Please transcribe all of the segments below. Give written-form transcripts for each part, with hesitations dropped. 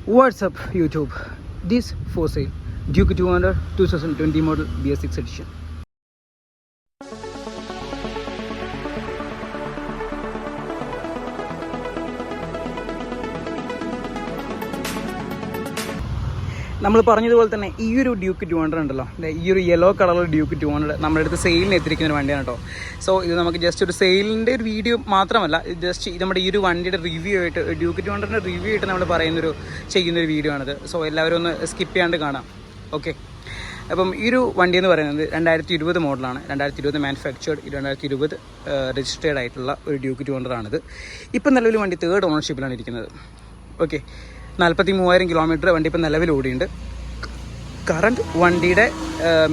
What's up YouTube? This for sale Duke 200 2020 model BS6 edition. നമ്മൾ പറഞ്ഞതുപോലെ തന്നെ ഈ ഒരു ഡ്യൂക്ക് 200 ഉണ്ടല്ലോ, ഈ ഒരു യെല്ലോ കളർ ഡ്യൂക്ക് 200 നമ്മുടെ അടുത്ത് സെയിലിന് എത്തിരിക്കുന്ന ഒരു വണ്ടിയാണ് കേട്ടോ. സോ ഇത് നമുക്ക് ജസ്റ്റ് ഒരു സെയിലിൻ്റെ ഒരു വീഡിയോ മാത്രമല്ല, ജസ്റ്റ് നമ്മുടെ ഈ ഒരു വണ്ടിയുടെ റിവ്യൂ ആയിട്ട്, ഡ്യൂക്ക് 200ൻ്റെ റിവ്യൂ ആയിട്ട് നമ്മൾ ചെയ്യുന്നൊരു വീഡിയോ ആണിത്. സോ എല്ലാവരും ഒന്ന് സ്കിപ്പ് ചെയ്യാണ്ട് കാണാം. ഓക്കെ, അപ്പം ഈ ഒരു വണ്ടി എന്ന് പറയുന്നത് 2020 മോഡലാണ്. 2020 മാനുഫാക്ചേർഡ്, 2020 രജിസ്റ്റേർഡ് ആയിട്ടുള്ള ഒരു ഡ്യൂക്ക് 200 ആണിത്. ഇപ്പം നിലവിൽ വണ്ടി 3rd ഓണർഷിപ്പിലാണ് ഇരിക്കുന്നത്. ഓക്കെ, 43,000 കിലോമീറ്റർ വണ്ടി ഇപ്പം നിലവിൽ ഓടിയുണ്ട്. കറണ്ട് വണ്ടിയുടെ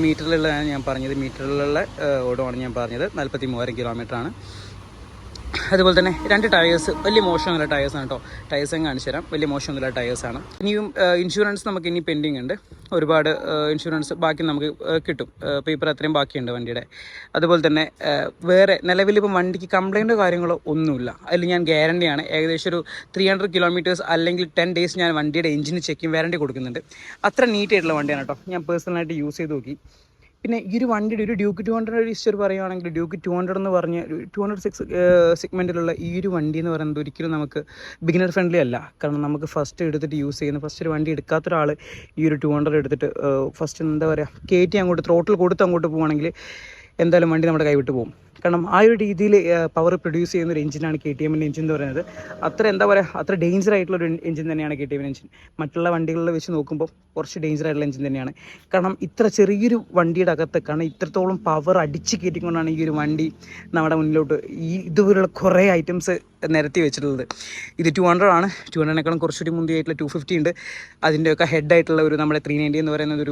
മീറ്ററിലുള്ളതാണ് ഞാൻ പറഞ്ഞത്, മീറ്ററിലുള്ള ഓടുമാണ് ഞാൻ പറഞ്ഞത്. 43,000 കിലോമീറ്ററാണ്. അതുപോലെ തന്നെ 2 ടയേഴ്സ് വലിയ മോശമൊന്നുമില്ല ടയേഴ്സാണ് കേട്ടോ. ടയേഴ്സ് ഞാൻ കാണിച്ചു തരാം. വലിയ മോശമൊന്നുമില്ല ടയേഴ്സാണ്. ഇനിയും ഇൻഷുറൻസ് നമുക്ക് ഇനി പെൻഡിങ് ഉണ്ട്. ഒരുപാട് ഇൻഷുറൻസ് ബാക്കി നമുക്ക് കിട്ടും. പേപ്പർ അത്രയും ബാക്കിയുണ്ട് വണ്ടിയുടെ. അതുപോലെ തന്നെ വേറെ നിലവിലിപ്പം വണ്ടിക്ക് കംപ്ലൈൻറ്റോ കാര്യങ്ങളോ ഒന്നുമില്ല. അതിൽ ഞാൻ ഗ്യാരണ്ടിയാണ്. ഏകദേശം ഒരു 300 കിലോമീറ്റേഴ്സ് അല്ലെങ്കിൽ 10 ഡേയ്സ് ഞാൻ വണ്ടിയുടെ എഞ്ചിന് ചെക്കിങ് വാറണ്ടി കൊടുക്കുന്നുണ്ട്. അത്ര നീറ്റ് ആയിട്ടുള്ള വണ്ടിയാണ് കേട്ടോ. ഞാൻ പേഴ്സണലായിട്ട് യൂസ് ചെയ്ത് നോക്കി. പിന്നെ ഈ ഒരു വണ്ടിയുടെ ഒരു ഡ്യൂക്ക് 200 ഹിസ്റ്ററി പറയുകയാണെങ്കിൽ, ഡ്യൂക്ക് 200 എന്ന് പറഞ്ഞ് 206 സെഗ്മെൻറ്റിലുള്ള ഈ ഒരു വണ്ടി എന്ന് പറയുന്നത് ഒരിക്കലും നമുക്ക് ബിഗിനർ ഫ്രണ്ട്ലി അല്ല. കാരണം നമുക്ക് ഫസ്റ്റ് എടുത്തിട്ട് യൂസ് ചെയ്യുന്ന, ഫസ്റ്റ് ഒരു വണ്ടി എടുക്കാത്ത ഒരാൾ ഈ ഒരു 200 എടുത്തിട്ട് ഫസ്റ്റ് എന്താ പറയുക, കയറ്റി അങ്ങോട്ട് ത്രോട്ടിൽ കൊടുത്ത് അങ്ങോട്ട് പോവുകയാണെങ്കിൽ എന്തായാലും വണ്ടി നമ്മുടെ കൈവിട്ട് പോകും. കാരണം ആ ഒരു രീതിയിൽ പവർ പ്രൊഡ്യൂസ് ചെയ്യുന്ന ഒരു എഞ്ചിനാണ് KTM എഞ്ചിൻ എന്ന് പറയുന്നത്. അത്ര എന്താ പറയുക, അത്ര ഡേഞ്ചർ ആയിട്ടുള്ളൊരു എഞ്ചിൻ തന്നെയാണ് KTM എഞ്ചിൻ. മറ്റുള്ള വണ്ടികളിൽ വെച്ച് നോക്കുമ്പോൾ കുറച്ച് ഡേഞ്ചർ ആയിട്ടുള്ള എഞ്ചിൻ തന്നെയാണ്. കാരണം ഇത്ര ചെറിയൊരു വണ്ടിയുടെ അകത്ത്, കാരണം ഇത്രത്തോളം പവർ അടിച്ച് കയറ്റിക്കൊണ്ടാണ് ഈ ഒരു വണ്ടി നമ്മുടെ മുന്നിലോട്ട് ഇതുപോലുള്ള കുറേ ഐറ്റംസ് നിരത്തി വെച്ചിട്ടുള്ളത്. ഇത് 200 ആണ്. 200-നേക്കാളും കുറച്ചുകൂടി മുന്തിയായിട്ടുള്ള 250 ഉണ്ട്. അതിൻ്റെയൊക്കെ ഹെഡായിട്ടുള്ള ഒരു നമ്മുടെ 390 എന്ന് പറയുന്നത്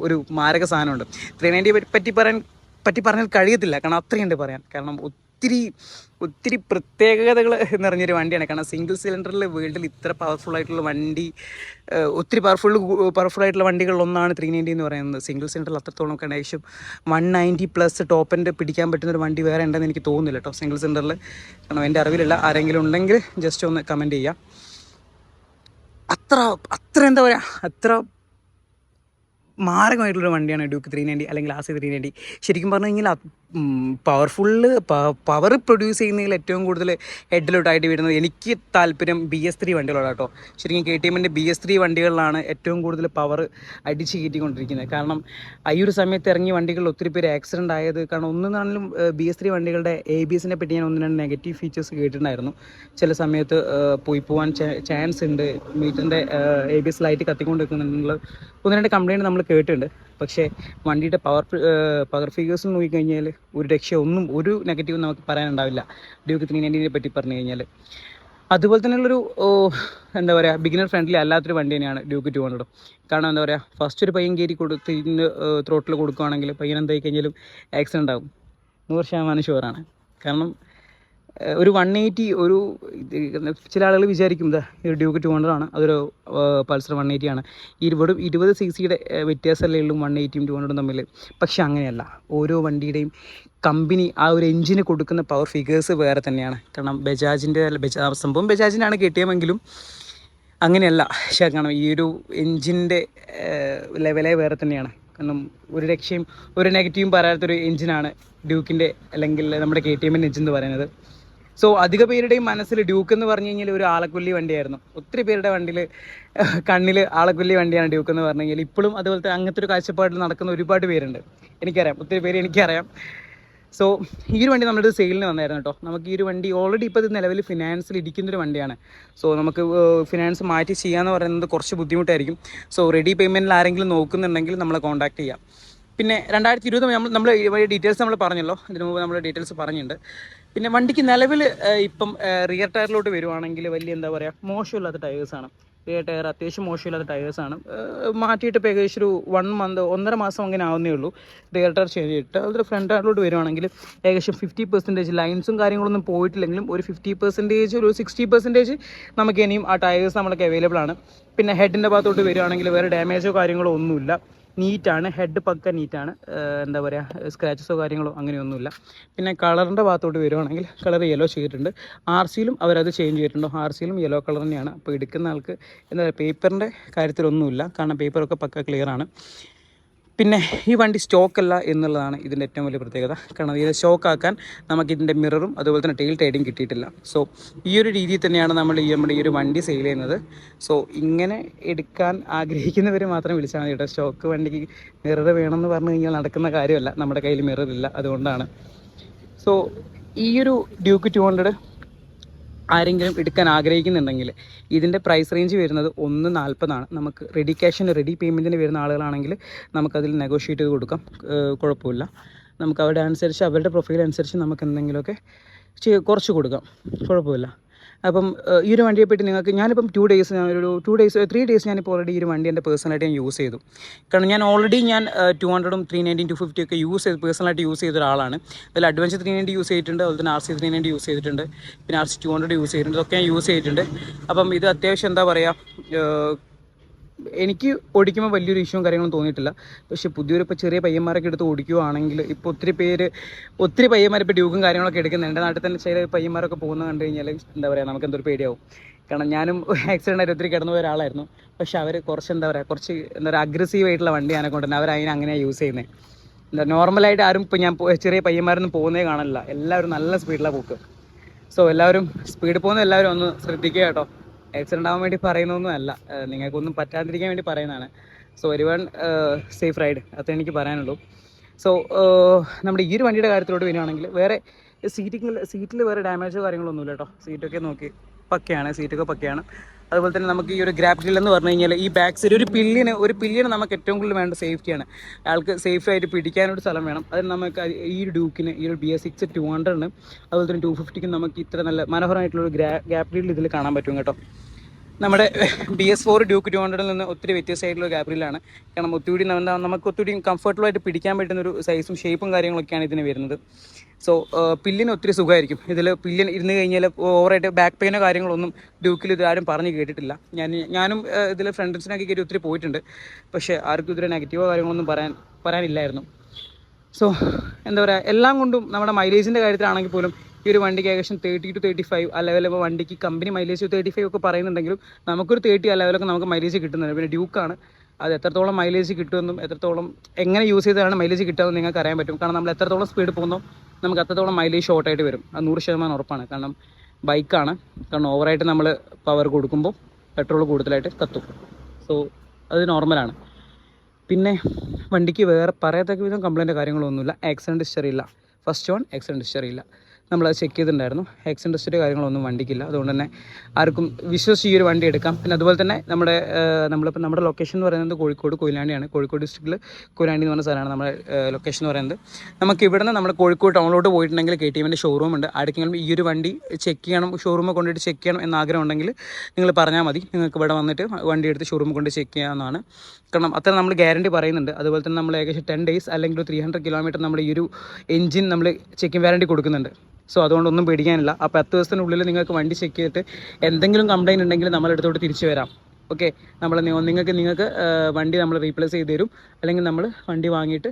ഒരു മാരക സാധനമുണ്ട്. 390 പറ്റി പറഞ്ഞാൽ കഴിയത്തില്ല, കാരണം അത്രയുണ്ട് പറയാൻ. കാരണം ഒത്തിരി പ്രത്യേകതകൾ നിറഞ്ഞൊരു വണ്ടിയാണ്. കാരണം സിംഗിൾ സിലിണ്ടറിൽ വേൾഡിൽ ഇത്ര പവർഫുൾ ആയിട്ടുള്ള വണ്ടി, ഒത്തിരി പവർഫുൾ ആയിട്ടുള്ള വണ്ടികളിലൊന്നാണ് 390 എന്ന് പറയുന്നത്. സിംഗിൾ സിലിണ്ടറിൽ അത്രത്തോളം ഒക്കെ ഏകദേശം 190+ ടോപ്പ് എൻഡ് പിടിക്കാൻ പറ്റുന്നൊരു വണ്ടി വേറെ ഉണ്ടെന്ന് എനിക്ക് തോന്നുന്നില്ല കേട്ടോ സിംഗിൾ സിലിണ്ടറിൽ. കാരണം എൻ്റെ അറിവിലില്ല. ആരെങ്കിലും ഉണ്ടെങ്കിൽ ജസ്റ്റ് ഒന്ന് കമൻറ്റ് ചെയ്യാം. അത്ര എന്താ പറയുക, അത്ര മാരകമായിട്ടുള്ളൊരു വണ്ടിയാണ് ഡ്യൂക്ക് 390 അല്ലെങ്കിൽ RC 390. ശരിക്കും പറഞ്ഞു കഴിഞ്ഞാൽ പവർ പ്രൊഡ്യൂസ് ചെയ്യുന്നതിൽ ഏറ്റവും കൂടുതൽ ഹെഡിലോട്ടായിട്ട് വരുന്നത് എനിക്ക് താല്പര്യം BS3 വണ്ടികളാണ് കേട്ടോ. ശരിക്കും KTMൻ്റെ BS3 വണ്ടികളിലാണ് ഏറ്റവും കൂടുതൽ പവർ അടിച്ച് കയറ്റിക്കൊണ്ടിരിക്കുന്നത്. കാരണം ഈ ഒരു സമയത്ത് ഇറങ്ങിയ വണ്ടികളിൽ ഒത്തിരി പേര് ആക്സിഡൻ്റ് ആയത്. കാരണം ഒന്നാണെങ്കിലും BS3 വണ്ടികളുടെ ABSനെ പറ്റി ഞാൻ 1-2 നെഗറ്റീവ് ഫീച്ചേഴ്സ് കേട്ടിട്ടുണ്ടായിരുന്നു. ചില സമയത്ത് പോകാൻ ചാൻസ് ഉണ്ട്, മീറ്ററിൻ്റെ ABS ലൈറ്റ് കത്തിക്കൊണ്ട് വെക്കുന്നുള്ള 1-2 കംപ്ലയിൻറ്റ് നമ്മൾ കേട്ടിട്ടുണ്ട്. പക്ഷേ വണ്ടിയുടെ പവർ ഫിഗേഴ്സ് നോക്കിക്കഴിഞ്ഞാൽ ഒരു നെഗറ്റീവ് നമുക്ക് പറയാനുണ്ടാവില്ല ഡ്യൂക്ക് 390 പറ്റി പറഞ്ഞു കഴിഞ്ഞാൽ. അതുപോലെ തന്നെയുള്ളൊരു എന്താ പറയുക, ബിഗിനർ ഫ്രണ്ട്ലി അല്ലാത്തൊരു വണ്ടി തന്നെയാണ് ഡ്യൂക്ക് 200. കാരണം എന്താ പറയുക, ഫസ്റ്റ് ഒരു പയ്യൻ കയറി കൊടുത്ത് ത്രോട്ടിൽ കൊടുക്കുകയാണെങ്കിൽ പയ്യൻ എന്തായി കഴിഞ്ഞാലും ആക്സിഡൻ്റ് ആകും. 100% ഷുവറാണ്. കാരണം ഒരു 180, ചില ആളുകൾ വിചാരിക്കും ഒരു ഡ്യൂക്ക് 200 ആണ്, അതൊരു പൾസർ 180 ആണ്. 20 cc വ്യത്യാസമല്ലേ ഉള്ളൂ 180-ഉം 200-ഉം തമ്മിൽ. പക്ഷെ അങ്ങനെയല്ല. ഓരോ വണ്ടിയുടെയും കമ്പനി ആ ഒരു എഞ്ചിന് കൊടുക്കുന്ന പവർ ഫിഗേഴ്സ് വേറെ തന്നെയാണ്. കാരണം സംഭവം ബജാജിനാണ് KTM-എങ്കിലും അങ്ങനെയല്ല. പക്ഷേ കാരണം ഈ ഒരു എഞ്ചിൻ്റെ ലെവലേ വേറെ തന്നെയാണ്. കാരണം ഒരു രക്ഷയും ഒരു നെഗറ്റീവും പറയാത്തൊരു എഞ്ചിനാണ് ഡ്യൂക്കിൻ്റെ അല്ലെങ്കിൽ നമ്മുടെ KTM-ൻ്റെ എഞ്ചിൻ എന്ന് പറയുന്നത്. സോ അധിക പേരുടെയും മനസ്സിൽ ഡ്യൂക്ക് എന്ന് പറഞ്ഞു കഴിഞ്ഞാൽ ഒരു ആളക്കൊല്ലി വണ്ടിയായിരുന്നു. ഒത്തിരി പേരുടെ കണ്ണിൽ ആളക്കൊല്ലി വണ്ടിയാണ് ഡ്യൂക്ക് എന്ന് പറഞ്ഞു കഴിഞ്ഞാൽ. ഇപ്പോഴും അതുപോലത്തെ അങ്ങനത്തെ ഒരു കാഴ്ചപ്പാടിൽ നടക്കുന്ന ഒരുപാട് പേരുണ്ട്. ഒത്തിരി പേര് എനിക്കറിയാം. സോ ഈ ഒരു വണ്ടി നമ്മുടെ സെയിലിന് വന്നായിരുന്നു കേട്ടോ. നമുക്ക് ഈ ഒരു വണ്ടി ഓൾറെഡി ഇപ്പോൾ നിലവിൽ ഫിനാൻസിൽ ഇരിക്കുന്നൊരു വണ്ടിയാണ്. സോ നമുക്ക് ഫിനാൻസ് മാറ്റി ചെയ്യാമെന്ന് പറയുന്നത് കുറച്ച് ബുദ്ധിമുട്ടായിരിക്കും. സോ റെഡി പേയ്മെൻറ്റിൽ ആരെങ്കിലും നോക്കുന്നുണ്ടെങ്കിൽ നമ്മളെ കോൺടാക്ട് ചെയ്യാം. പിന്നെ 2020 നമ്മൾ ഡീറ്റെയിൽസ് നമ്മൾ പറഞ്ഞല്ലോ, ഇതിനു മുമ്പ് നമ്മൾ ഡീറ്റെയിൽസ് പറഞ്ഞിട്ടുണ്ട്. പിന്നെ വണ്ടിക്ക് നിലവിൽ ഇപ്പം റിയർ ടയറിലോട്ട് വരുവാണെങ്കിൽ വലിയ എന്താ പറയുക, മോശമില്ലാത്ത ടയേഴ്സാണ്. റിയർ ടയർ അത്യാവശ്യം മോശമില്ലാത്ത ടയേഴ്സാണ്. മാറ്റിയിട്ട് ഇപ്പോൾ ഏകദേശം ഒരു 1 മാസം അങ്ങനെ ആവുന്നേ ഉള്ളൂ റിയർ ടയർ ചേഞ്ച് ചെയ്തിട്ട്. അതുപോലെ ഫ്രണ്ട് ടയറിലോട്ട് വരുവാണെങ്കിൽ ഏകദേശം 50% ലൈൻസും കാര്യങ്ങളൊന്നും പോയിട്ടില്ലെങ്കിലും ഒരു 50%, ഒരു 60% നമുക്ക് ഇനിയും ആ ടയേഴ്സ് നമ്മൾക്ക് അവൈലബിൾ ആണ്. പിന്നെ ഹെഡിൻ്റെ ഭാഗത്തോട്ട് വരുവാണെങ്കിൽ വേറെ ഡാമേജോ കാര്യങ്ങളോ ഒന്നുമില്ല. നീറ്റാണ്, ഹെഡ് പക്ക നീറ്റാണ്, എന്താ പറയുക സ്ക്രാച്ചസോ കാര്യങ്ങളോ അങ്ങനെയൊന്നുമില്ല. പിന്നെ കളറിൻ്റെ ഭാഗത്തോട്ട് വരുവാണെങ്കിൽ കളർ യെല്ലോ ചെയ്തിട്ടുണ്ട്. ആർ സിയിലും അവരത് ചേഞ്ച് ചെയ്തിട്ടുണ്ടോ, ആർ സിയിലും യെല്ലോ കളർ തന്നെയാണ്. അപ്പോൾ എടുക്കുന്ന ആൾക്ക് എന്താ പറയുക പേപ്പറിൻ്റെ കാര്യത്തിലൊന്നുമില്ല, കാരണം പേപ്പറൊക്കെ പക്ക ക്ലിയറാണ്. പിന്നെ ഈ വണ്ടി സ്റ്റോക്കല്ല എന്നുള്ളതാണ് ഇതിൻ്റെ ഏറ്റവും വലിയ പ്രത്യേകത. കാരണം ഇത് സ്റ്റോക്കാക്കാൻ നമുക്കിതിൻ്റെ മിററും അതുപോലെ തന്നെ ടെയിൽ ടൈഡും കിട്ടിയിട്ടില്ല. സോ ഈ ഒരു രീതിയിൽ തന്നെയാണ് നമ്മുടെ ഈ ഒരു വണ്ടി സെയിൽ ചെയ്യുന്നത്. സോ ഇങ്ങനെ എടുക്കാൻ ആഗ്രഹിക്കുന്നവർ മാത്രം വിളിച്ചാൽ മതി കേട്ടോ. സ്റ്റോക്ക് വണ്ടിക്ക് മിറർ വേണമെന്ന് പറഞ്ഞു കഴിഞ്ഞാൽ നടക്കുന്ന കാര്യമല്ല, നമ്മുടെ കയ്യിൽ മിററില്ല, അതുകൊണ്ടാണ്. സോ ഈ ഒരു ഡ്യൂക്ക് 200 ആരെങ്കിലും എടുക്കാൻ ആഗ്രഹിക്കുന്നുണ്ടെങ്കിൽ ഇതിൻ്റെ പ്രൈസ് റേഞ്ച് വരുന്നത് 140 നമുക്ക് റെഡി ക്യാഷിന് റെഡി പേയ്മെൻറ്റിന് വരുന്ന ആളുകളാണെങ്കിൽ നമുക്കതിൽ നെഗോഷിയേറ്റ് ചെയ്ത് കൊടുക്കാം, കുഴപ്പമില്ല. നമുക്ക് അവരുടെ അനുസരിച്ച് അവരുടെ പ്രൊഫൈൽ അനുസരിച്ച് നമുക്ക് എന്തെങ്കിലുമൊക്കെ കുറച്ച് കൊടുക്കാം, കുഴപ്പമില്ല. അപ്പം ഈ ഒരു വണ്ടിയെപ്പറ്റി നിങ്ങൾക്ക് ഞാനിപ്പം 3 ഡേയ്സ് ഞാനിപ്പോൾ ഓൾറെഡി ഈ ഒരു വണ്ടി എൻ്റെ പേഴ്സണലായിട്ട് ഞാൻ യൂസ് ചെയ്തു. കാരണം ഞാൻ 200ഉം 390 250 ഒക്കെ പേഴ്സണലായിട്ട് യൂസ് ചെയ്ത ഒരാളാണ്. അതിൽ അഡ്വഞ്ചർ 390 യൂസ് ചെയ്തിട്ടുണ്ട്, അതുപോലെ തന്നെ RC 390 യൂസ് ചെയ്തിട്ടുണ്ട്, പിന്നെ RC 200 യൂസ് ചെയ്തിട്ടുണ്ട്, ഇതൊക്കെ ഞാൻ യൂസ് ചെയ്തിട്ടുണ്ട്. അപ്പം ഇത് അത്യാവശ്യം എന്താ പറയുക, എനിക്ക് ഓടിക്കുമ്പോൾ വലിയൊരു ഇഷ്യൂവും കാര്യങ്ങളും തോന്നിയിട്ടില്ല. പക്ഷേ ഇപ്പോൾ ചെറിയ പയ്യന്മാരൊക്കെ എടുത്ത് ഓടിക്കുകയാണെങ്കിൽ ഇപ്പോൾ ഒത്തിരി പയ്യന്മാർ ഇപ്പോൾ ഡ്യൂക്കും കാര്യങ്ങളൊക്കെ എടുക്കുന്നുണ്ട്. എൻ്റെ നാട്ടിൽ തന്നെ ചില പയ്യന്മാരൊക്കെ പോകുന്നത് കണ്ടു കഴിഞ്ഞാൽ എന്താ പറയുക നമുക്ക് എന്തൊരു പേടിയാവും. കാരണം ഞാനും ആക്സിഡൻ്റ് ആയിട്ട് ഒത്തിരി കിടന്നു പോയ ഒരാളായിരുന്നു. പക്ഷേ അവർ കുറച്ച് അഗ്രസീവ് ആയിട്ടുള്ള വണ്ടി ആനെ കൊണ്ട് തന്നെ അങ്ങനെയാണ് യൂസ് ചെയ്യുന്നത്. നോർമലായിട്ട് ആരും ഇപ്പോൾ ഞാൻ ചെറിയ പയ്യന്മാരൊന്നും പോകുന്നേ കാണില്ല, എല്ലാവരും നല്ല സ്പീഡിലാണ് പോക്ക്. സോ എല്ലാവരും സ്പീഡിൽ പോകുന്ന എല്ലാവരും ഒന്ന് ശ്രദ്ധിക്കുക കേട്ടോ. ആക്സിഡൻ്റ് ആവാൻ വേണ്ടി പറയുന്നതൊന്നും അല്ല, നിങ്ങൾക്കൊന്നും പറ്റാതിരിക്കാൻ വേണ്ടി പറയുന്നതാണ്. സോ എവരിവൺ സേഫ് റൈഡ്, അത്രേ എനിക്ക് പറയാനുള്ളൂ. സോ നമ്മുടെ ഈ ഒരു വണ്ടിയുടെ കാര്യത്തിലോട്ട് വരികയാണെങ്കിൽ വേറെ സീറ്റിൽ വേറെ ഡാമേജോ കാര്യങ്ങളൊന്നുമില്ല കേട്ടോ. സീറ്റൊക്കെ നോക്കി സീറ്റൊക്കെ പക്കയാണ്. അതുപോലെ തന്നെ നമുക്ക് ഈ ഒരു ഗ്രാബ് ഗ്രിൽ എന്ന് പറഞ്ഞു കഴിഞ്ഞാൽ ഈ ബാക്ക് സൈഡ് ഒരു പില്ലിന് നമുക്ക് ഏറ്റവും കൂടുതൽ വേണ്ട സേഫ്റ്റിയാണ്. ആൾക്ക് സേഫായിട്ട് പിടിക്കാനൊരു സ്ഥലം വേണം. അതിന് നമുക്ക് ഈ ഒരു ഡ്യൂക്കിന് ഈ ഒരു BS6 200 അതുപോലെ തന്നെ 250 നമുക്ക് ഇത്ര നല്ല മനോഹരമായിട്ടുള്ളൊരു ഗ്യാപ്പ് ഗ്രിൽ ഇതിൽ കാണാൻ പറ്റും കേട്ടോ. നമ്മുടെ BS4 ഡ്യൂക്ക് 200 നിന്ന് ഒത്തിരി വ്യത്യസ്തമായിട്ടുള്ള ഗ്യാപ്പ് ഗ്രില്ലാണ്. കാരണം നമുക്ക് ഒത്തിരി കംഫർട്ടബിളായിട്ട് പിടിക്കാൻ പറ്റുന്നൊരു സൈസും ഷേപ്പും കാര്യങ്ങളൊക്കെയാണ് ഇതിന് വരുന്നത്. സോ പില്ലിന് ഒത്തിരി സുഖമായിരിക്കും. പില്ലിന് ഇരുന്ന് കഴിഞ്ഞാൽ ഓവറായിട്ട് ബാക്ക് പെയിനോ കാര്യങ്ങളൊന്നും ഡ്യൂക്കിൽ ഇതാരും പറഞ്ഞ് കേട്ടിട്ടില്ല. ഞാനും ഇതിൽ ഫ്രണ്ട്സിനൊക്കെ കയറി ഒത്തിരി പോയിട്ടുണ്ട്, പക്ഷേ ആർക്കും ഇതുവരെ നെഗറ്റീവോ കാര്യങ്ങളൊന്നും പറയാനില്ലായിരുന്നു. സോ എന്താ പറയുക, എല്ലാം കൊണ്ടും നമ്മുടെ മൈലേജിൻ്റെ കാര്യത്തിലാണെങ്കിൽ പോലും ഈ ഒരു വണ്ടിക്ക് ഏകദേശം 30 to 35 ആ ലെവലിൽ വണ്ടിക്ക് കമ്പനി മൈലേജ് 35 ഒക്കെ പറയുന്നുണ്ടെങ്കിലും നമുക്കൊരു 30 ആ ലെവലൊക്കെ നമുക്ക് മൈലേജ് കിട്ടുന്നുണ്ട്. പിന്നെ ഡ്യൂക്കാണ്, അത് എത്രത്തോളം മൈലേജ് കിട്ടുമെന്നും എങ്ങനെ യൂസ് ചെയ്താണ് മൈലേജ് കിട്ടുമെന്ന് നിങ്ങൾക്ക് അറിയാൻ പറ്റും. കാരണം നമ്മൾ എത്രത്തോളം സ്പീഡ് പോകുന്നോ നമുക്ക് അത്രത്തോളം മൈലേജ് ഷോർട്ടായിട്ട് വരും, അത് 100% ഉറപ്പാണ്. കാരണം ബൈക്കാണ്, കാരണം ഓവറായിട്ട് നമ്മൾ പവർ കൊടുക്കുമ്പോൾ പെട്രോൾ കൂടുതലായിട്ട് കത്തും. സോ അത് നോർമലാണ്. പിന്നെ വണ്ടിക്ക് വേറെ പറയത്തക്ക വിധം കംപ്ലൈൻറ്റ് കാര്യങ്ങളൊന്നുമില്ല. ആക്സിഡൻറ്റ് ഹിസ്റ്ററി ഇല്ല, ഫസ്റ്റ് ഓൺ ആക്സിഡൻറ്റ് ഹിസ്റ്ററി ഇല്ല. നമ്മളത് ചെക്ക് ചെയ്തിട്ടുണ്ടായിരുന്നു. ആക്സിഡൻറ്റ് ഹിസ്റ്ററി കാര്യങ്ങളൊന്നും വണ്ടിക്കില്ല. അതുകൊണ്ട് തന്നെ ആർക്കും വിശ്വസിച്ച് ഈ ഒരു വണ്ടി എടുക്കാം. പിന്നെ അതുപോലെ തന്നെ നമ്മുടെ ലൊക്കേഷൻ എന്ന് പറയുന്നത് കോഴിക്കോട് കൊയിലാണ്ടിയാണ്. കോഴിക്കോട് ഡിസ്ട്രിക്റ്റിൽ കൊയിലാണ്ടി എന്ന് പറഞ്ഞ സ്ഥലമാണ് നമ്മുടെ ലൊക്കേഷൻ എന്ന് പറയുന്നത്. നമുക്ക് ഇവിടുന്ന് നമ്മുടെ കോഴിക്കോട് ടൗണിലോട്ട് പോയിട്ടുണ്ടെങ്കിൽ KTMൻ്റെ ഷോറൂം ഉണ്ട്. ആർക്കെങ്കിലും ഈ ഒരു വണ്ടി ചെക്ക് ചെയ്യണം, ഷോറൂമിൽ കൊണ്ടിട്ട് ചെക്ക് ചെയ്യണം എന്ന ആഗ്രഹം ഉണ്ടെങ്കിൽ നിങ്ങൾ പറഞ്ഞാൽ മതി. നിങ്ങൾക്ക് ഇവിടെ വന്നിട്ട് വണ്ടി എടുത്ത് ഷോറൂമിൽ കൊണ്ട് ചെക്ക് ചെയ്യാവുന്നതാണ്. കാരണം അത്ര നമ്മൾ ഗ്യാരണ്ടി പറയുന്നുണ്ട്. അതുപോലെ തന്നെ നമ്മൾ ഏകദേശം 10 days അല്ലെങ്കിൽ 300 kilometer നമ്മൾ ഈ ഒരു എഞ്ചിൻ നമ്മൾ ചെക്കിങ് വാറണ്ടി കൊടുക്കുന്നുണ്ട്. സോ അതുകൊണ്ടൊന്നും പേടിക്കാനില്ല. ആ 10 ദിവസത്തിനുള്ളിൽ നിങ്ങൾക്ക് വണ്ടി ചെക്ക് ചെയ്തിട്ട് എന്തെങ്കിലും കംപ്ലയിൻറ്റ് ഉണ്ടെങ്കിൽ നമ്മളെടുത്തോട്ട് തിരിച്ചു വരാം. ഓക്കെ, നിങ്ങൾക്ക് വണ്ടി നമ്മൾ റീപ്ലേസ് ചെയ്ത് തരും, അല്ലെങ്കിൽ നമ്മൾ വണ്ടി വാങ്ങിയിട്ട്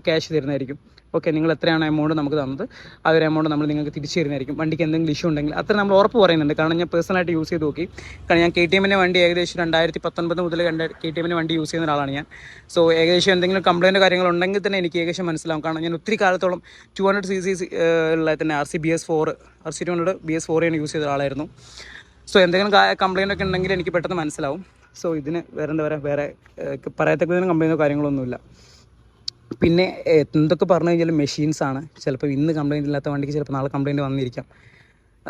ക്യാഷ് തരുന്നതായിരിക്കും. ഓക്കെ, നിങ്ങൾ എത്രയാണ് എമൗണ്ട് നമുക്ക് തന്നത് ആ ഒരു എമൗണ്ട് നമ്മൾ നിങ്ങൾക്ക് തിരിച്ചു തരുന്നതായിരിക്കും. വണ്ടിക്ക് എന്തെങ്കിലും ഇഷ്യൂ ഉണ്ടെങ്കിൽ അത്ര നമ്മൾ ഉറപ്പ് പറയുന്നുണ്ട്. കാരണം ഞാൻ പേഴ്സണലായിട്ട് യൂസ് ചെയ്ത് നോക്കി. കാരണം ഞാൻ KTMൻ്റെ വണ്ടി ഏകദേശം 2019 മുതൽ KTMൻ്റെ വണ്ടി യൂസ് ചെയ്യുന്ന ഒരാളാണ് ഞാൻ. സോ ഏകദേശം എന്തെങ്കിലും കംപ്ലയിൻറ്റ് കാര്യങ്ങളുണ്ടെങ്കിൽ തന്നെ എനിക്ക് ഏകദേശം മനസ്സിലാവും. കാരണം ഞാൻ ഒത്തിരി കാലത്തോളം 200cc ഉള്ള തന്നെ RC 200 BS4 ആണ് യൂസ് ചെയ്ത ആളായിരുന്നു. സോ എന്തെങ്കിലും കംപ്ലയിൻ്റ് ഒക്കെ ഉണ്ടെങ്കിൽ എനിക്ക് പെട്ടെന്ന് മനസ്സിലാവും. സോ ഇതിന് വേറെ പറയത്തക്കതിന് കംപ്ലയിൻറ്റോ കാര്യങ്ങളൊന്നുമില്ല. പിന്നെ എന്തൊക്കെ പറഞ്ഞു കഴിഞ്ഞാലും മെഷീൻസാണ്. ചിലപ്പോൾ ഇന്ന് കംപ്ലയിൻ്റ് ഇല്ലാത്ത വണ്ടിക്ക് ചിലപ്പോൾ നാളെ കംപ്ലയിൻറ്റ് വന്നിരിക്കാം.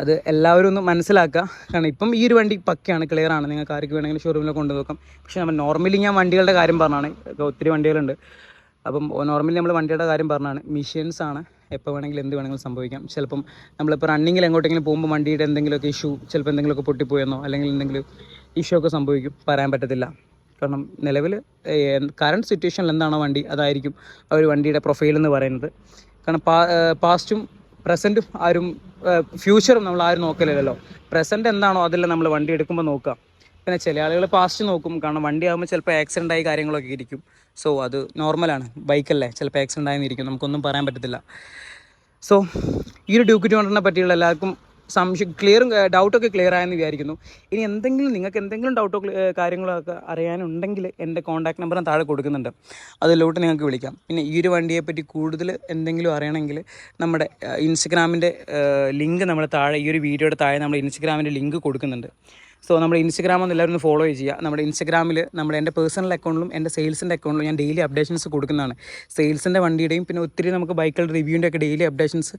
അത് എല്ലാവരും ഒന്ന് മനസ്സിലാക്കുക. കാരണം ഇപ്പം ഈ ഒരു വണ്ടി പക്കയാണ്, ക്ലിയറാണ്. നിങ്ങൾക്ക് ആർക്ക് വേണമെങ്കിലും ഷോറൂമിൽ കൊണ്ടു നോക്കാം. പക്ഷേ നമ്മൾ നോർമലി ഞാൻ വണ്ടികളുടെ കാര്യം പറഞ്ഞാണ്, ഒത്തിരി വണ്ടികളുണ്ട്. അപ്പം നോർമലി നമ്മൾ വണ്ടിയുടെ കാര്യം പറഞ്ഞാണ്. മെഷീൻസാണ്, എപ്പോൾ വേണമെങ്കിലും എന്ത് വേണമെങ്കിലും സംഭവിക്കാം. ചിലപ്പം നമ്മളിപ്പോൾ റണ്ണിങ്ങിൽ എങ്ങോട്ടെങ്കിലും പോകുമ്പോൾ വണ്ടിയുടെ എന്തെങ്കിലുമൊക്കെ ഇഷ്യൂ, ചിലപ്പോൾ എന്തെങ്കിലുമൊക്കെ പൊട്ടിപ്പോയെന്നോ അല്ലെങ്കിൽ എന്തെങ്കിലും ഇഷ്യൂ ഒക്കെ സംഭവിക്കും, പറയാൻ പറ്റത്തില്ല. കാരണം നിലവിൽ കറണ്ട് സിറ്റുവേഷനിൽ എന്താണോ വണ്ടി അതായിരിക്കും ആ ഒരു വണ്ടിയുടെ പ്രൊഫൈൽ എന്ന് പറയുന്നത്. കാരണം പാസ്റ്റും പ്രസൻറ്റും ഫ്യൂച്ചറും നമ്മൾ ആരും നോക്കലില്ലല്ലോ. പ്രസൻറ്റ് എന്താണോ അതിൽ നമ്മൾ വണ്ടി എടുക്കുമ്പോൾ നോക്കുക. പിന്നെ ചില ആളുകൾ പാസ്റ്റ് നോക്കും, കാരണം വണ്ടി ആകുമ്പോൾ ചിലപ്പോൾ ആക്സിഡൻ്റ് ആയി കാര്യങ്ങളൊക്കെ ഇരിക്കും. സോ അത് നോർമലാണ്, ബൈക്കല്ലേ, ചിലപ്പോൾ ആക്സിഡൻ്റ് ആയെന്നിരിക്കും, നമുക്കൊന്നും പറയാൻ പറ്റത്തില്ല. സോ ഈ ഒരു ഡ്യൂക്ക് 200 പറ്റിയുള്ള എല്ലാവർക്കും സംശയം ഡൗട്ടൊക്കെ ക്ലിയർ ആയെന്ന് വിചാരിക്കുന്നു. ഇനി എന്തെങ്കിലും നിങ്ങൾക്ക് എന്തെങ്കിലും ഡൗട്ടോ കാര്യങ്ങളോ ഒക്കെ അറിയാനുണ്ടെങ്കിൽ എൻ്റെ കോൺടാക്ട് നമ്പർ താഴെ കൊടുക്കുന്നുണ്ട്, അതിലോട്ട് നിങ്ങൾക്ക് വിളിക്കാം. പിന്നെ ഈ ഒരു വണ്ടിയെപ്പറ്റി കൂടുതൽ എന്തെങ്കിലും അറിയണമെങ്കിൽ നമ്മുടെ ഇൻസ്റ്റഗ്രാമിൻ്റെ ലിങ്ക് നമ്മൾ താഴെ, ഈ ഒരു വീഡിയോയുടെ താഴെ നമ്മൾ ഇൻസ്റ്റഗ്രാമിൻ്റെ ലിങ്ക് കൊടുക്കുന്നുണ്ട്. സോ നമ്മുടെ ഇൻസ്റ്റഗ്രാം ഒന്ന് എല്ലാവരും ഒന്ന് ഫോളോ ചെയ്യുക. നമ്മുടെ ഇൻസ്റ്റഗ്രാമിൽ എൻ്റെ പേഴ്സണൽ അക്കൗണ്ടിലും എൻ്റെ സെയിൽസിൻ്റെ അക്കൗണ്ടിലും ഞാൻ ഡെയിലി അപ്ഡേഷൻസ് കൊടുക്കുന്നതാണ്. സെയിൽസിൻ്റെ വണ്ടിയുടെയും പിന്നെ ഒത്തിരി നമുക്ക് ബൈക്കുകളുടെ റിവ്യൂവിൻ്റെ ഒക്കെ ഡെയിലി അപ്ഡേഷൻസ്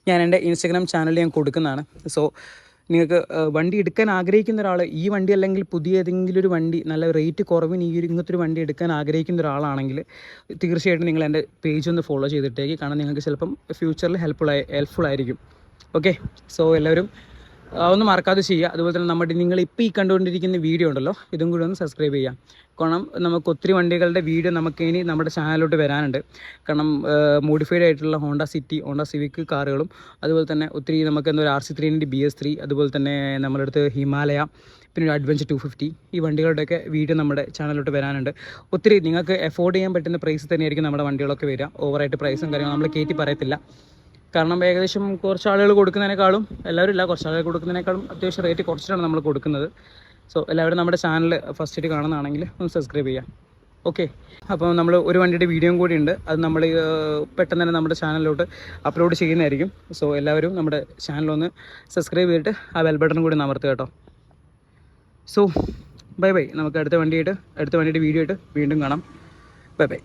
ഞാൻ എൻ്റെ ഇൻസ്റ്റഗ്രാം ചാനലിൽ ഞാൻ കൊടുക്കുന്നതാണ്. സോ നിങ്ങൾക്ക് വണ്ടി എടുക്കാൻ ആഗ്രഹിക്കുന്ന ഒരാൾ, ഈ വണ്ടി അല്ലെങ്കിൽ പുതിയ ഏതെങ്കിലും ഒരു വണ്ടി നല്ല റേറ്റ് കുറവിന് ഇങ്ങനത്തെ ഒരു വണ്ടി എടുക്കാൻ ആഗ്രഹിക്കുന്ന ഒരാളാണെങ്കിൽ തീർച്ചയായിട്ടും നിങ്ങൾ എൻ്റെ പേജ് ഒന്ന് ഫോളോ ചെയ്തിട്ടേക്ക്, കാരണം നിങ്ങൾക്ക് ചിലപ്പം ഫ്യൂച്ചറിൽ ഹെൽപ്ഫുൾ ആയിരിക്കും. ഓക്കെ, സോ എല്ലാവരും ഒന്നും മറക്കാതെ ചെയ്യുക. അതുപോലെ തന്നെ നിങ്ങൾ ഇപ്പോൾ ഈ കണ്ടുകൊണ്ടിരിക്കുന്ന വീഡിയോ ഉണ്ടല്ലോ, ഇതും കൂടി ഒന്ന് സബ്സ്ക്രൈബ് ചെയ്യാം. കാരണം നമുക്ക് ഒത്തിരി വണ്ടികളുടെ വീഡിയോ നമുക്ക് ഇനി നമ്മുടെ ചാനലിലോട്ട് വരാനുണ്ട്. കാരണം മോഡിഫൈഡ് ആയിട്ടുള്ള ഹോണ്ട സിറ്റി, ഹോണ്ട സിവിക് കാറുകളും അതുപോലെ തന്നെ ഒത്തിരി നമുക്ക് ഒരു RC390 BS3, അതുപോലെ തന്നെ നമ്മുടെ അടുത്ത് ഹിമാലയ, പിന്നെ ഒരു അഡ്വഞ്ചർ 250, ഈ വണ്ടികളുടെയൊക്കെ വീഡിയോ നമ്മുടെ ചാനലിലോട്ട് വരാനുണ്ട്. ഒത്തിരി നിങ്ങൾക്ക് എഫോർഡ് ചെയ്യാൻ പറ്റുന്ന പ്രൈസ് തന്നെയായിരിക്കും നമ്മുടെ വണ്ടികളൊക്കെ വരിക. ഓവറായിട്ട് പ്രൈസും കാര്യങ്ങളും നമ്മൾ കയറ്റി പറയത്തില്ല. കാരണം ഏകദേശം കുറച്ച് ആളുകൾ കൊടുക്കുന്നതിനേക്കാളും, എല്ലാവരും ഇല്ല, കുറച്ച് ആളുകൾ കൊടുക്കുന്നതിനേക്കാളും അത്യാവശ്യം റേറ്റ് കുറച്ചിട്ടാണ് നമ്മൾ കൊടുക്കുന്നത്. സോ എല്ലാവരും നമ്മുടെ ചാനൽ ഫസ്റ്റ് ആയിട്ട് കാണുന്നതാണെങ്കിൽ ഒന്ന് സബ്സ്ക്രൈബ് ചെയ്യാം. ഓക്കെ, അപ്പോൾ നമ്മൾ ഒരു വണ്ടിയുടെ വീഡിയോയും കൂടി ഉണ്ട്, അത് നമ്മൾ പെട്ടെന്ന് തന്നെ നമ്മുടെ ചാനലിലോട്ട് അപ്ലോഡ് ചെയ്യുന്നതായിരിക്കും. സോ എല്ലാവരും നമ്മുടെ ചാനലൊന്ന് സബ്സ്ക്രൈബ് ചെയ്തിട്ട് ആ ബെൽ ബട്ടൺ കൂടി അമർത്തുക കേട്ടോ. സോ ബൈ ബൈ, നമുക്ക് അടുത്ത വണ്ടിയുടെ വീഡിയോ ആയിട്ട് വീണ്ടും കാണാം. Bye bye.